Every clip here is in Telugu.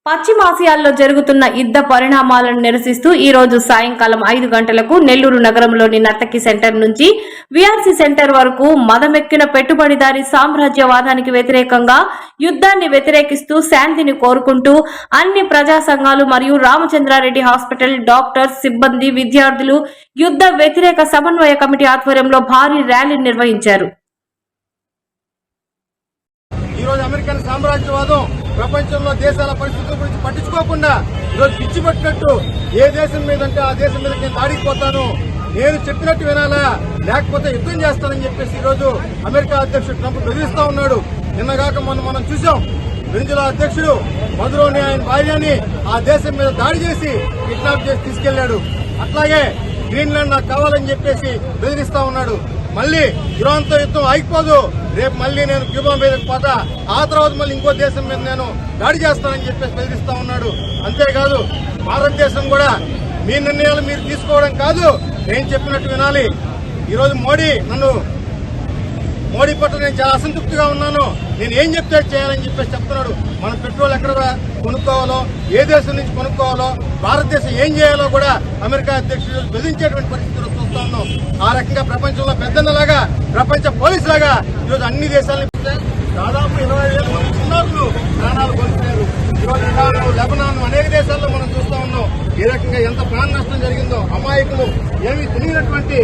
పశ్చిమాసియాల్లో జరుగుతున్న యుద్ధ పరిణామాలను నిరసిస్తూ ఈ రోజు సాయంకాలం 5 గంటలకు నెల్లూరు నగరంలోని నర్తకి సెంటర్ నుంచి విఆర్సీ సెంటర్ వరకు మదమెక్కిన పెట్టుబడిదారీ సామ్రాజ్యవాదానికి వ్యతిరేకంగా యుద్ధాన్ని వ్యతిరేకిస్తూ శాంతిని కోరుకుంటూ అన్ని ప్రజా సంఘాలు మరియు రామచంద్రారెడ్డి హాస్పిటల్ డాక్టర్స్, సిబ్బంది, విద్యార్థులు యుద్ధ వ్యతిరేక సమన్వయ కమిటీ ఆధ్వర్యంలో భారీ ర్యాలీ నిర్వహించారు. అమెరికన్ సామ్రాజ్యవాదం ప్రపంచంలో దేశాల పరిస్థితుల గురించి పట్టించుకోకుండా ఈరోజు పిచ్చి పట్టినట్టు ఏ దేశం మీదంటే ఆ దేశం మీద నేను దాడికి పోతాను, నేను చెప్పినట్టు వినాలా లేకపోతే యుద్ధం చేస్తానని చెప్పేసి ఈరోజు అమెరికా అధ్యక్షుడు ట్రంప్ బెదిరిస్తా ఉన్నాడు. నిన్నగాక మనం చూసాం, వెనిజులా అధ్యక్షుడు మదురోని ఆయన భార్యని ఆ దేశం మీద దాడి చేసి కిడ్నాప్ చేసి తీసుకెళ్లాడు. అట్లాగే గ్రీన్లాండ్ నాకు కావాలని చెప్పేసి బెదిరిస్తా ఉన్నాడు. మళ్లీ ఇరాన్తో యుద్ధం ఆగిపోదు, రేపు మళ్లీ నేను క్యూబా మీదకి పోతా, ఆ తర్వాత మళ్ళీ ఇంకో దేశం మీద నేను దాడి చేస్తానని చెప్పేసి బెదిరిస్తా ఉన్నాడు. అంతేకాదు భారతదేశం కూడా మీ నిర్ణయాలు మీరు తీసుకోవడం కాదు, నేను చెప్పినట్టు వినాలి. ఈరోజు మోడీ పట్ల నేను చాలా అసంతృప్తిగా ఉన్నాను, నేను ఏం చెప్తే చేయాలని చెప్పేసి చెప్తున్నాడు. మనం పెట్రోల్ ఎక్కడ కొనుక్కోవాలో, ఏ దేశం నుంచి కొనుక్కోవాలో, భారతదేశం ఏం చేయాలో కూడా అమెరికా అధ్యక్షుడు బెదిరించేటువంటి పరిస్థితులు చూస్తా ఉన్నాం. ఆ రకంగా ప్రపంచంలో పెద్దన్నలాగా, ప్రపంచ పోలీసు లాగా ఈరోజు అన్ని దేశాలని దాదాపు 20,000 మంది చిన్నారులు ప్రాణాలు కోల్పోయారు. ఈరోజు ఇరాన్, లెబనాన్ అనేక దేశాల్లో మనం చూస్తా ఉన్నాం ఏ రకంగా ఎంత ప్రాణ నష్టం జరిగిందో. అమాయకులు ఏమీ తెలియనటువంటి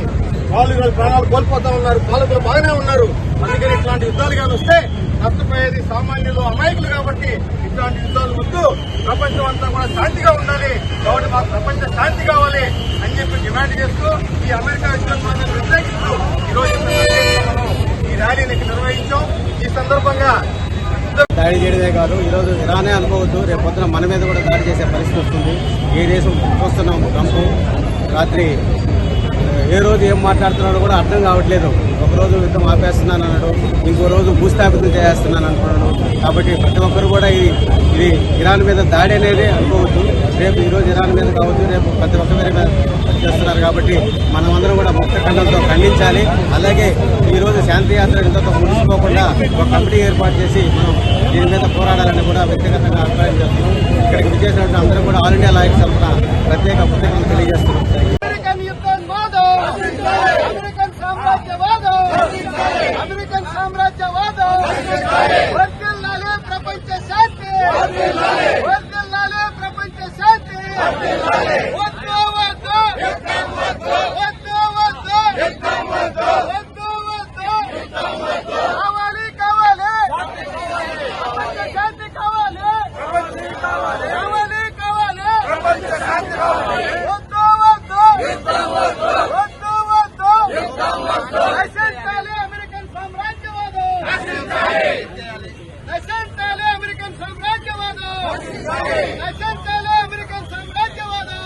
వాళ్ళు ఈరోజు ప్రాణాలు కోల్పోతా ఉన్నారు. పాలకులు బాగానే ఉన్నారు. అందుకని ఇట్లాంటి యుద్ధాలు కానీ వస్తే నష్టపోయేది సామాన్యులు, అమాయకులు. కాబట్టి ఇట్లాంటి యుద్ధాలు వద్దు, ప్రపంచం అంతా కూడా శాంతిగా ఉండాలి. కాబట్టి మాకు ప్రపంచ శాంతి కావాలి అని చెప్పి డిమాండ్ చేస్తూ ఈ అమెరికా యుద్ధాన్ని వ్యతిరేకిస్తూ ఈరోజు ఈ ర్యాలీని నిర్వహించాం. ఈ సందర్భంగా దాడి చేయడమే కాదు, ఈరోజు ఇరానే అనుకోవద్దు, రేపు పొద్దున మన మీద కూడా దాడి చేసే పరిస్థితి వస్తుంది. ఏ దేశం చూస్తున్నాం, ట్రంప్ రాత్రి ఏ రోజు ఏం మాట్లాడుతున్నాడో కూడా అర్థం కావట్లేదు. ఒకరోజు యుద్ధం ఆపేస్తున్నాను అన్నాడు, ఇంకో రోజు భూస్థాపితం చేస్తున్నాను అంటున్నాడు. కాబట్టి ప్రతి ఒక్కరు కూడా ఇది ఇరాన్ మీద దాడి అనేది అనుకోవద్దు. రేపు ఈరోజు ఇరాన్ మీద కావచ్చు, రేపు ప్రతి ఒక్కరి మీద చేస్తున్నారు. కాబట్టి మనమందరం కూడా ముక్త ఖండంతో ఖండించాలి. అలాగే ఈరోజు శాంతి యాత్ర ఇంతతో ముగిసిపోకుండా ఒక కమిటీ ఏర్పాటు చేసి మనం దీని మీద పోరాడాలని కూడా వ్యక్తిగతంగా అభిప్రాయం చేస్తున్నాం. ఇక్కడికి విచ్చేసినట్టు అందరూ కూడా ఆల్ ఇండియా లాయర్స్ తరఫున ప్రత్యేక పుస్తకాలు తెలియజేస్తున్నాం. అమెరికన్ సామ్రాజ్యవాదం వర్ధిల్లాలి, ప్రపంచ శాంతి వర్ధిల్లాలి, ప్రపంచ శాంతి వద్దు వద్దు వద్దు వద్దు వద్దు కావాలి కావాలి ప్రపంచ శాంతి కావాలి కావాలి కావాలి ప్రపంచ శాంతి కావాలి వద్దు వద్దు వద్దు వద్దు నశించాలి అమెరికన్ సామ్రాజ్యవాదం నశించాలి అమెరికన్ సామ్రాజ్యవాదం నశించాలి అమెరికన్ సామ్రాజ్యవాదం.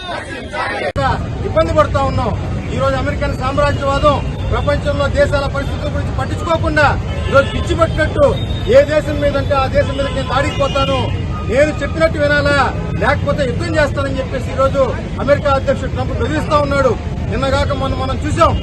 ఇబ్బంది పడుతూ ఉన్నాం. ఈ రోజు అమెరికన్ సామ్రాజ్యవాదం ప్రపంచంలో దేశాల పరిస్థితుల గురించి పట్టించుకోకుండా ఈరోజు పిచ్చి పట్టినట్టు ఏ దేశం మీదంటే ఆ దేశం మీద నేను దాడికి పోతాను, నేను చెప్పినట్టు వినాలా లేకపోతే యుద్ధం చేస్తానని చెప్పేసి ఈరోజు అమెరికా అధ్యక్షుడు ట్రంప్ బెదిరిస్తా ఉన్నాడు. నిన్నగాక మనం చూసాం,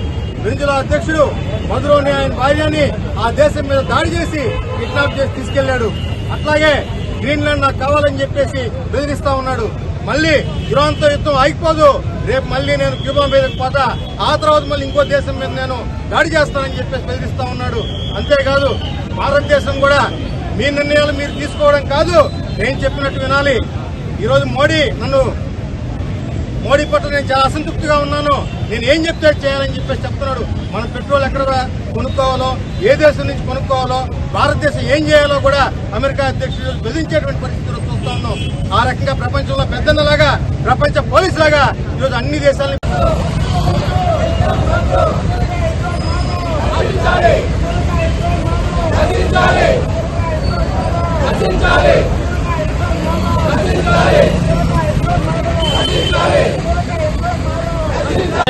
వెనిజులా అధ్యక్షుడు మదురోని ఆయన భార్యని ఆ దేశం మీద దాడి చేసి కిడ్నాప్ చేసి తీసుకెళ్లాడు. అట్లాగే గ్రీన్లాండ్ నాకు కావాలని చెప్పేసి బెదిరిస్తా ఉన్నాడు. మళ్లీ ఇరాన్తో యుద్ధం ఆగిపోదు, రేపు మళ్లీ నేను క్యూబా మీదకి పోతా, ఆ తర్వాత మళ్ళీ ఇంకో దేశం మీద నేను దాడి చేస్తానని చెప్పేసి బెదిరిస్తా ఉన్నాడు. అంతేకాదు భారతదేశం కూడా మీ నిర్ణయాలు మీరు తీసుకోవడం కాదు, నేను చెప్పినట్టు వినాలి. ఈరోజు మోడీ పట్ల నేను చాలా అసంతృప్తిగా ఉన్నాను, నేను ఏం చెప్తే చేయాలని చెప్పేసి చెప్తున్నాడు. మనం పెట్రోల్ ఎక్కడ కొనుక్కోవాలో, ఏ దేశం నుంచి కొనుక్కోవాలో, భారతదేశం ఏం చేయాలో కూడా అమెరికా అధ్యక్షుడు బెదిరించేటువంటి పరిస్థితులు చూస్తా ఉన్నాం. ఆ రకంగా ప్రపంచంలో పెద్దన్నలాగా, ప్రపంచ పోలీసు లాగా ఈరోజు అన్ని దేశాలని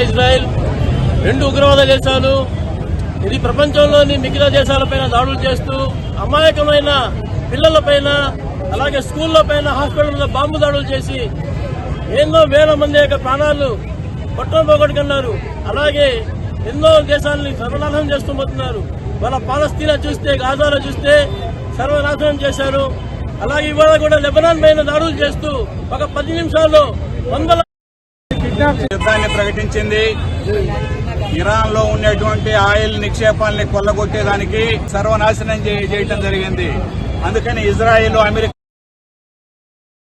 ఇజ్రాయెల్ రెండు ఉగ్రవాద దేశాలు ఇది ప్రపంచంలోని మిగతా దేశాలపైన దాడులు చేస్తూ అమాయకమైన పిల్లలపైన, అలాగే స్కూళ్లపైన, హాస్పిటల్లో బాంబు దాడులు చేసి ఎన్నో వేల మంది యొక్క ప్రాణాలు పోగొట్టుకున్నారు. అలాగే ఎన్నో దేశాలని సర్వనాశనం చేస్తూ పోతున్నారు. వాళ్ళ పాలస్తీనా చూస్తే, గాజాలో చూస్తే సర్వనాశనం చేశారు. అలాగే ఇవాళ కూడా లెబనాన్ పైన దాడులు చేస్తూ ఒక 10 నిమిషాల్లో వందల యుద్ధాన్ని ప్రకటించింది. ఇరాన్ లో ఉన్నటువంటి ఆయిల్ నిక్షేపాలని కొల్లగొట్టేదానికి సర్వనాశనం చేయడం జరిగింది. అందుకని ఇజ్రాయెల్, అమెరికా